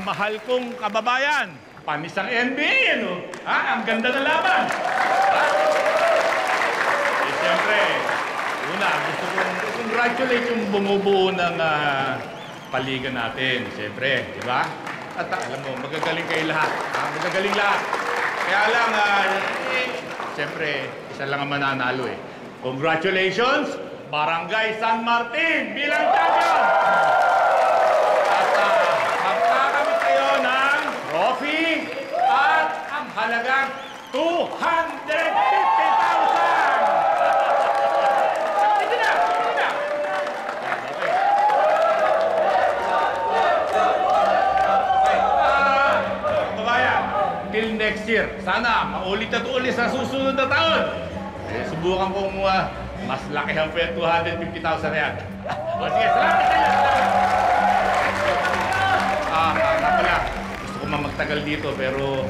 mahal kong kababayan. Panis ang NBA, ano? Ha? Ang ganda ng laban. Ha? Eh, siyempre, una, gusto kong congratulate yung bumubuo ng paligan natin. Siyempre, di ba? At alam mo, magagaling kayo lahat. Ha? Magagaling lahat. Kaya lang, siyempre, isa lang ang mananalo eh. Congratulations, Barangay San Martin bilang champion! At magkakamit kayo ng trophy at ang halagang 250,000! Till next year. Sana maulit at ulit sa susunod na taon. Eh, subukan kong mas lakihan pa yung 250,000 na yan. O sige, salamat sa inyo! Nga pala, gusto ko magtagal dito pero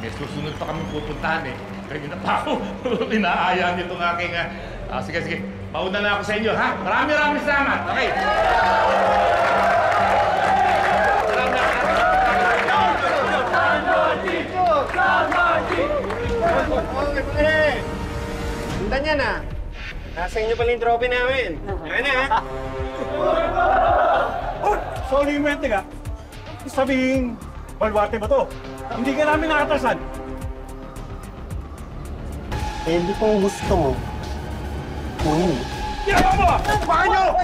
may susunod pa kami pupuntahan eh. Kanina pa ako, inaaya nitong aking... sige, pauna na ako sa inyo, ha? Maraming salamat. Okay. Punta niya na. Nasa inyo pala yung trophy namin. Ayan na, ha? Oh! Sorry, Mente ka. Sabihin, balwarte ba to? Hindi ka namin nakatasan. Eh, di kung gusto mo. Kunin. Ginawa mo! Baka nyo!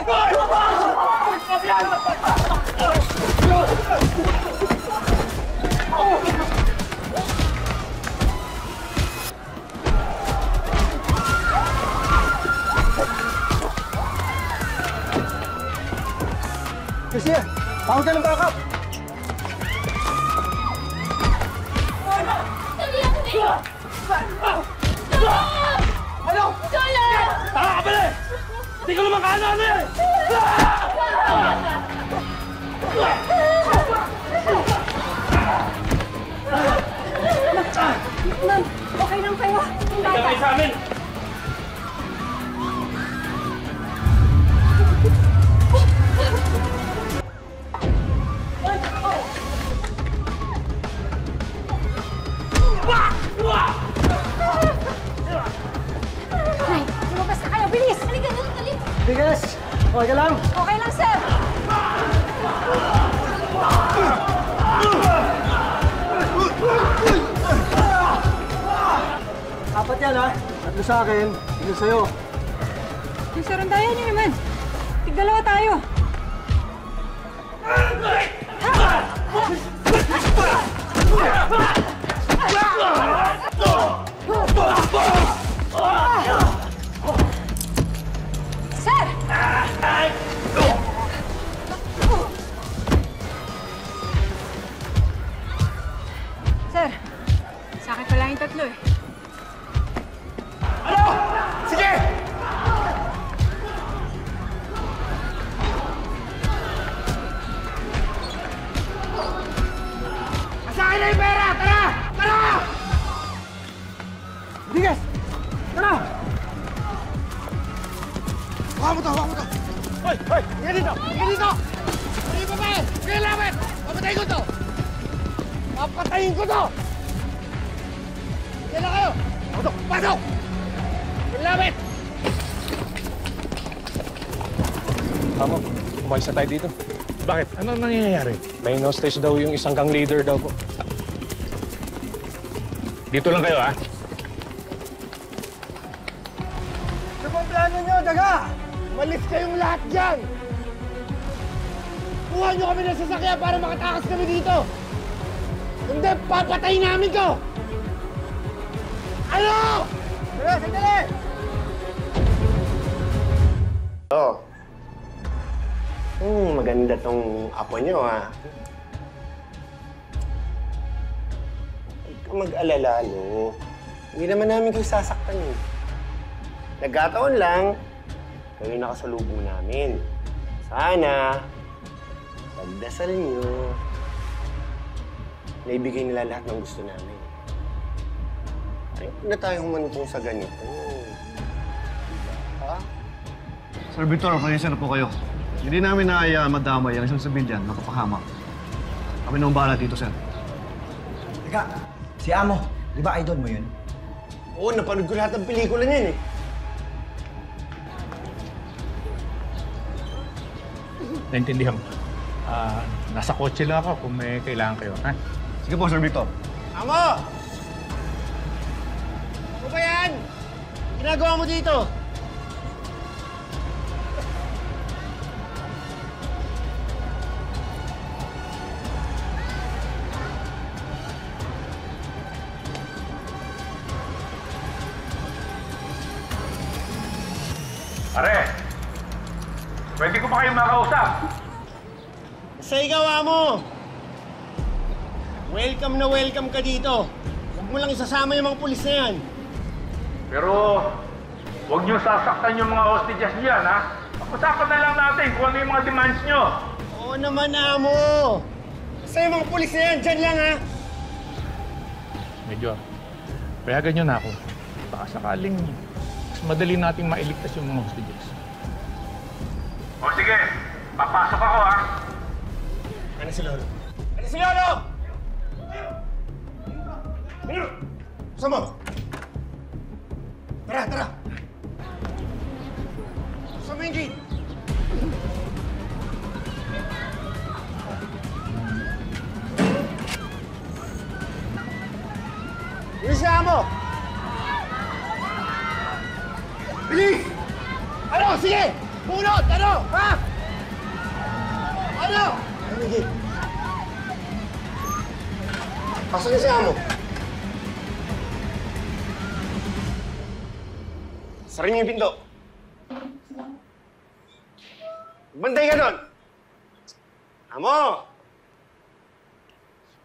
Kasi, tawag ka ng backup! Ano? Tama ka pala eh! Hindi ko naman kaano-ano eh! Ma'am, okay lang kayo. Nagkakay sa amin! Nay, lumabas na kayo. Bilis! Halika, dali! Bigas! Okay ka lang? Okay lang, sir! Apat yan, ha? Tatlo sa akin, tigil sa'yo. Yung sarandayan niyo naman. Tigdalawa tayo. Sir! Sir, sa akin pala yung tatlo eh. Ano? Sige! Asakin na yung pera! Tara! Tara! Bigas! Tara! Huwag mo to! Huwag mo to! Hoy! Hoy! Tingnan dito! Tingnan dito! Hindi pa ba eh! Tingnan lapit! Papatayin ko to! Papatayin ko to! Tingnan na kayo! Pasok! Pasok! Lapit! Tama. Umalis na tayo dito. Bakit? Ano nangyayari? May hostage daw yung isang gang leader daw po. Dito lang kayo, ha? Ano bang plano nyo, daga? Malis kayong lahat dyan! Kuha nyo kami ng sasakyan para makatakas kami dito! Hindi, papatayin namin ko! Ano? Sige, sandali! Oh. Maganda tong apo nyo, ha? Huwag ka mag-alala, no? Hindi naman namin kayo sasaktan, eh. Nagkataon lang, kayo nakasalubong namin. Sana, pagdasal nyo, naibigay nila lahat ng gusto namin. Ayaw na tayong humantong sa ganito. Ha? Sir Victor, pasensya na po kayo. Hindi namin naaya madamay ang isang sibilyan na kapahamak. Kami na ang bahala dito, sir. Teka, si Amo, di ba idol mo yun? Oo, napanood ko lahat ng pelikula niyan eh. Naintindihan mo. Nasa kotse lang ako kung may kailangan kayo, ha? Sige po, Sir Victor. Amo! Ano ba yan? Ginagawa mo dito? Pare, pwede ko ba kayong makausap? Sa ikaw, Amo! Welcome na welcome ka dito. Huwag mo lang isasama yung mga pulis na yan. Pero, huwag niyo sasaktan yung mga hostages niyan, ha? Pag-usapan na lang natin kung ano yung mga demands niyo. Oo naman, Amo! Basta yung mga pulis na yan, dyan lang, ha? Medyo, payagan niyo na ako. Baka sakaling mas madali nating mailigtas yung mga hostages. O sige, papasok ako, ha? Ano si Lolo? Ano si Lolo? Ano? Saan mo? Tara, tara! Saan mo yung gate? Bilis na mo! Bilis! Ano? Sige! Bunot! Ano? Ha? Ano? Ano yung gate? Pasok niya si Amo. Sarin niyo yung pinto. Bantay ka doon! Amo!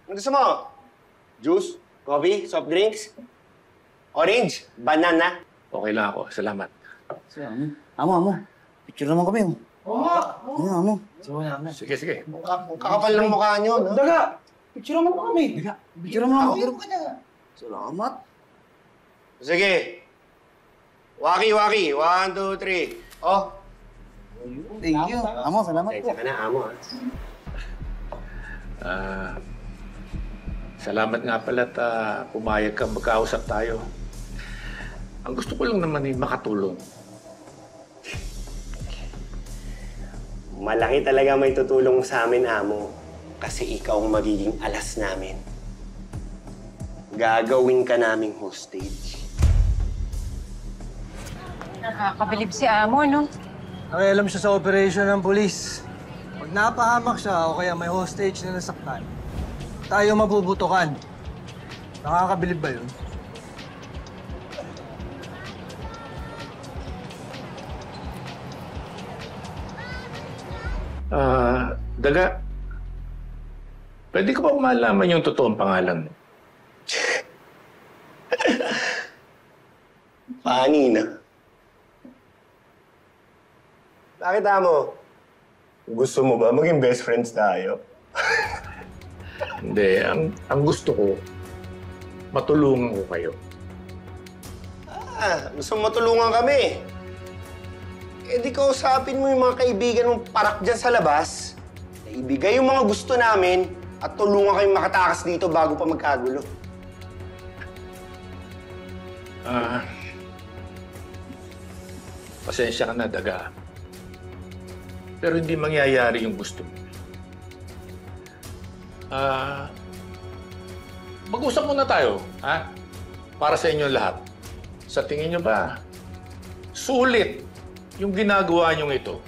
Ano gusto mo? Juice? Coffee? Soft drinks? Orange? Banana? Okay lang ako, salamat. Amo. Picture naman kami, oh. Oo nga! Amo. Sige, sige. Kakapal ng mukha niyo, no? Daga! Picture naman kami. Daga, picture naman ako. Salamat. Sige. Waki. 1, 2, 3. Oh. Thank you. Amo, salamat po. Teka ka na, Amo, ha? Salamat nga pala at pumayag ka magkausap tayo. Ang gusto ko lang naman ay makatulong. Malaki talaga may tutulong sa amin, Amo. Kasi ikaw ang magiging alas namin. Gagawin ka naming hostage. Nakakabilib si Amo, no? Nakialam siya sa operation ng polis. Pag napahamak siya o kaya may hostage na nasaktan, tayo mabubutukan. Nakakabilib ba yun? Daga, pwede ko ba malaman yung totoong pangalan mo? Pani na. Bakit, Amo? Gusto mo ba maging best friends tayo? Hindi, ang gusto ko, matulungan ko kayo. Gusto mo matulungan kami. Eh di kausapin mo yung mga kaibigan mong parak dyan sa labas na ibigay yung mga gusto namin at tulungan kayong makatakas dito bago pa magkagulo. Pasensya ka na, Daga. Pero hindi mangyayari yung gusto mo. Mag-usap muna tayo, ha? Para sa inyo lahat. Sa tingin nyo ba, sulit yung ginagawa nyong ito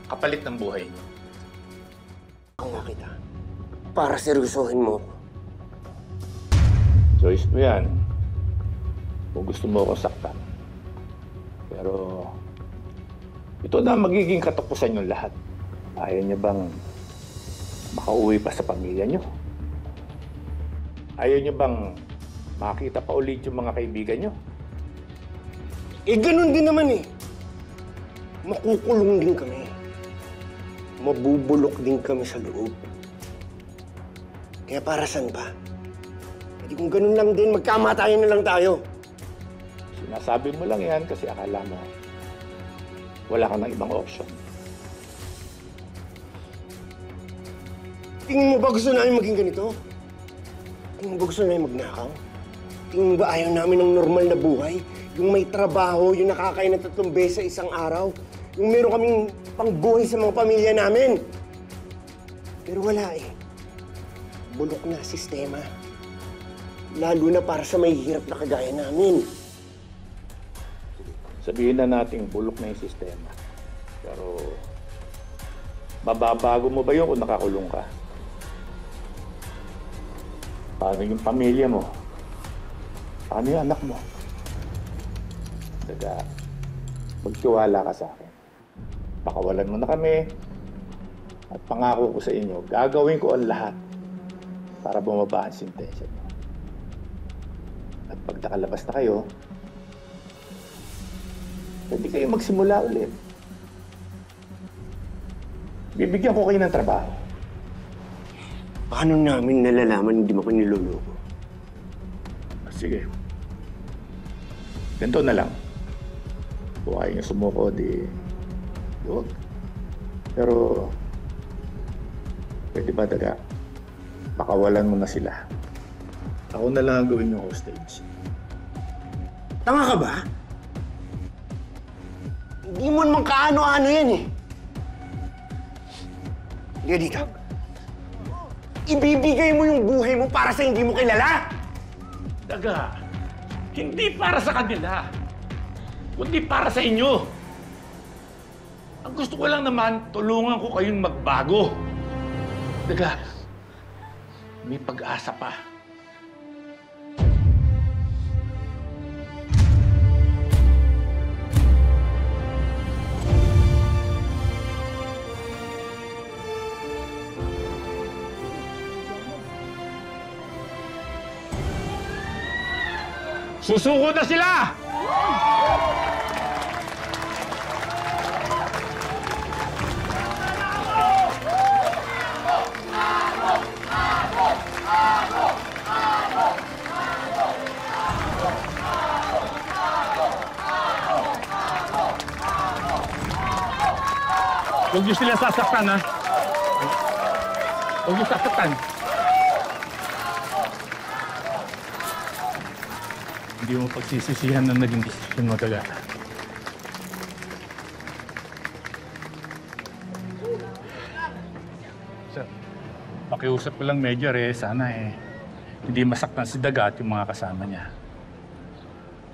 kapalit ng buhay nyo? Ako nga kita. Para seryosohin mo ako. Choice mo yan. Kung gusto mo ako saktan. Pero ito na magiging katapusan yung lahat. Ayaw niyo bang makauwi pa sa pamilya niyo? Ayaw niyo bang makita pa ulit yung mga kaibigan niyo? Eh, ganun din naman eh. Makukulong din kami. Mabubulok din kami sa loob. Kaya para saan pa? Pwede kung ganun lang din, magkamatayan na lang tayo. Sinasabi mo lang yan kasi akala mo wala kang ng ibang option. Tingin mo ba gusto namin maging ganito? Tingin mo ba gusto namin magnakaw? Tingin mo ba ayaw namin ng normal na buhay? Yung may trabaho, yung nakakain ng 3 beses sa isang araw, yung meron kaming pangbuhay sa mga pamilya namin. Pero wala eh. Bulok na sistema. Lalo na para sa may hirap na kagaya namin. Sabihin na natin bulok na yung sistema. Pero, mababago mo ba yun kung nakakulong ka? Paano yung pamilya mo? Paano yung anak mo? Daga, magtiwala ka sa akin. Pakawalan mo na kami. At pangako ko sa inyo, gagawin ko ang lahat para bumaba ang sentensya mo. At pag nakalabas na kayo, pwede kayo magsimula ulit. Bibigyan ko kayo ng trabaho. Paano namin nalalaman hindi mo ko niloloko? Sige. Ganito na lang. Kung ayaw niyo sumuko, di... huwag. Pero... pwede ba, Daga? Pakawalan mo na sila. Ako na lang ang gawin yung hostage. Tanga ka ba? Hindi mo naman kaano-ano yan eh. Liga dito. Ibibigay mo yung buhay mo para sa hindi mo kilala? Daga, hindi para sa kanila, kundi para sa inyo. Ang gusto ko lang naman, tulungan ko kayong magbago. Daga, may pag-asa pa. Susuko na sila! Huwag niyo sila sasaktan, ha? Huwag niyo sasaktan. Hindi mo pagsisisihan na naging desisyon mo, Daga. Sir, pakiusap ko lang, Major, sana hindi masaktan si Daga at yung mga kasama niya.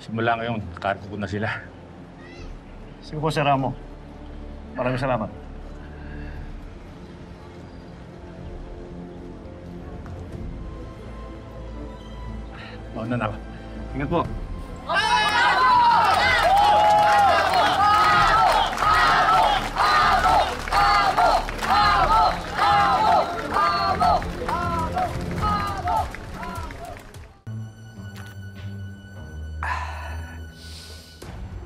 Simula ngayon, kargo ko na sila. Sige po, Sir Ramo. Maraming salamat. Mauna na ako. Ingat po.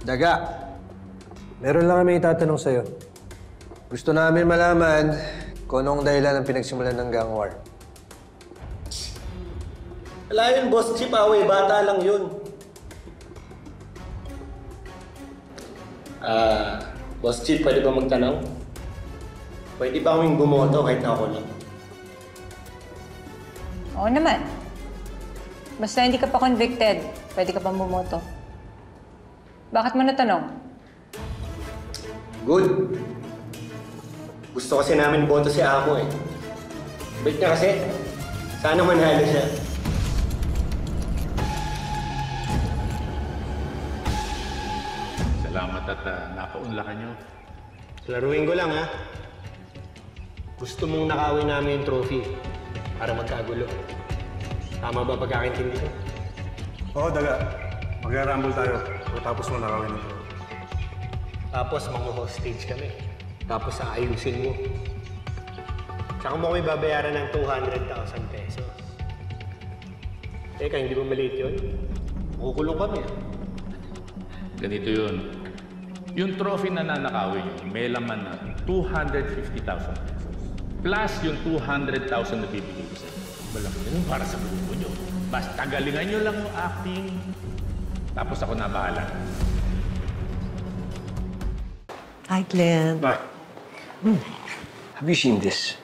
Daga, meron lang kami itatanong sa'yo. Gusto namin malaman kung anong dahilan ng pinagsimulan ng gang war. Wala yun, Boss Chip, away. Bata lang yun. Boss Chip, pwede ba magtanong? Pwede ba kaming bumoto kahit na ako lang? Oo naman. Basta hindi ka pa convicted, pwede ka pang bumoto. Bakit mo natanong? Good. Gusto kasi namin boto si Amo eh. Bait niya kasi. Sana manalo siya. Salamat at napaunlakan niyo. Laruin ko lang ha. Gusto mong nakawin namin yung trophy para magkagulo. Tama ba pagkakaintindi ko? Oo, Daga. Mag-rumble tayo. Tapos mo nakawin ito. Tapos mag-hostage kami. Tapos aayusin mo. Tsaka mo kami babayaran ng 200,000 pesos. Teka, hindi ba maliit yun? Kukulong kami. Ganito yun. Yung trophy na nanakawin yun, may laman na 250,000 pesos. Plus yung 200,000 na bibigay ko sa'yo. Malaki yun para sa grupo nyo. Basta galingan nyo lang yung acting. Tapos ako na bahala. Hi, Glenn. Bye. Have you seen this?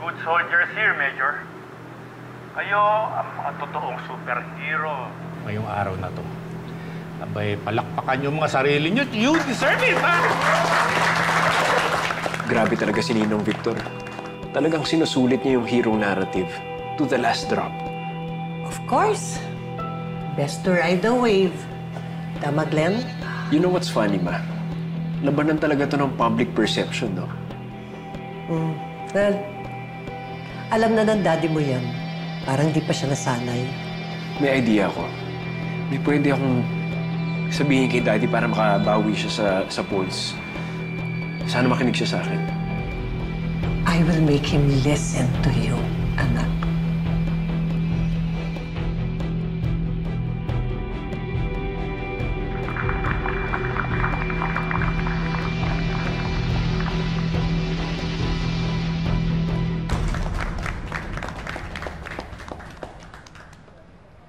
Good good soldiers here, Major. Kayo ang mga totoong superhero ngayong araw na to. Abay, palakpakan yung mga sarili nyo. You deserve it, ha? Grabe talaga si Ninong Victor. Talagang sinusulit niya yung hero narrative to the last drop. Of course. Best to ride the wave. Tama, Glenn? You know what's funny, Ma? Labanan talaga to ng public perception, no? Well, alam na ng daddy mo yan. Parang di pa siya nasanay. May idea ako. May pwede akong sabihin kay Daddy para makabawi siya sa polls. Sana makinig siya sa akin. I will make him listen to you, anak.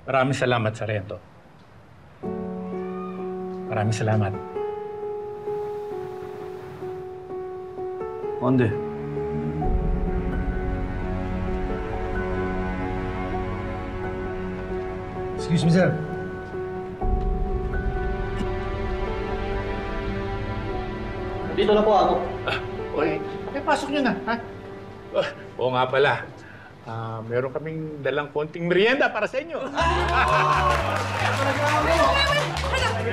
Maraming salamat, Sargento. Maraming salamat. Konde. Excuse me, sir. Dito na po ako. Oy, pasok nyo na, ha? Oo nga pala. Meron kaming dalang konting merienda para sa inyo.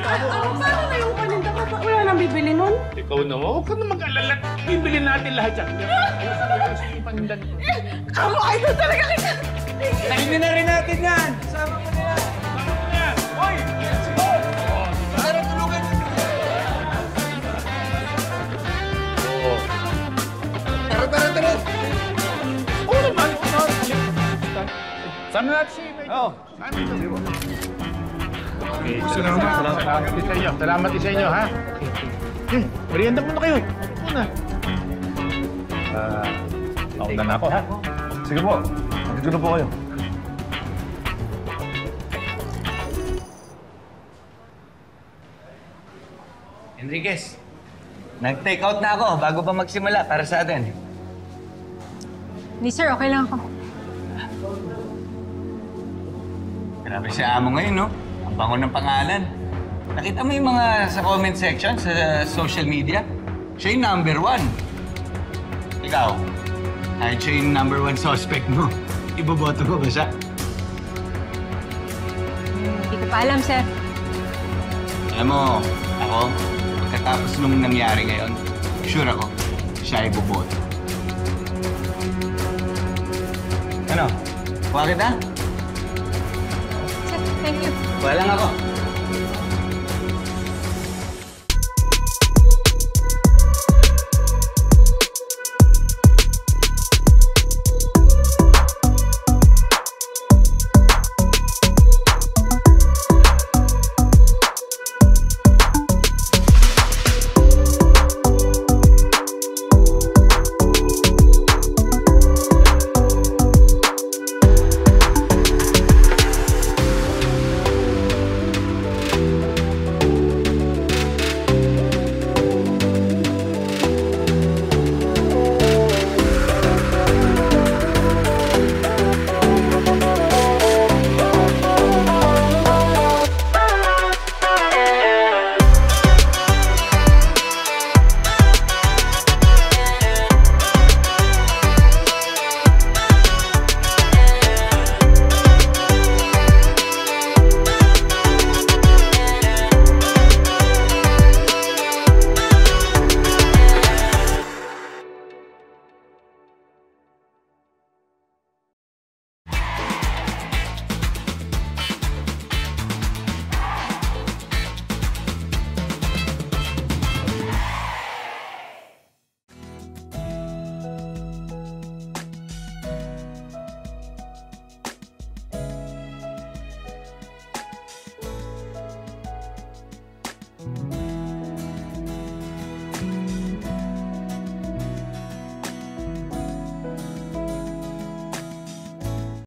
Paano na yung paninda ko? Wala nang bibili nun? Ikaw naman, huwag ka na mag-alala. Bibili natin lahat yan. Ayos yung panindan ko. Kamu, idol talaga kita! Tingnan na rin natin yan! Sama mo nila! Hoy! Let's go! Tara, tulungan nyo! Oo. Tara! Oo naman. Sana natin si Major. Oo. Okay, salamat din sa inyo. Salamat din sa inyo, ha? Okay. Merienda muna kayo. Muna. Mauna na ako, ha? Sige po. Dito na po kayo. Enriquez, nag-take out na ako bago pa magsimula para sa atin. Hindi, sir. Okay lang ako. Grabe si Amo ngayon, no? Ang bango ng pangalan. Nakita mo yung mga sa comment section sa social media? Siya yung #1. Ikaw, kahit siya yung #1 suspect mo, iboboto mo ba siya? Hindi ko pa alam, sir. Alam mo, ako, pagkatapos nung nangyari ngayon, sure ako, siya iboboto. Ano? Kuha kita? Sir, thank you. Kuha lang ako.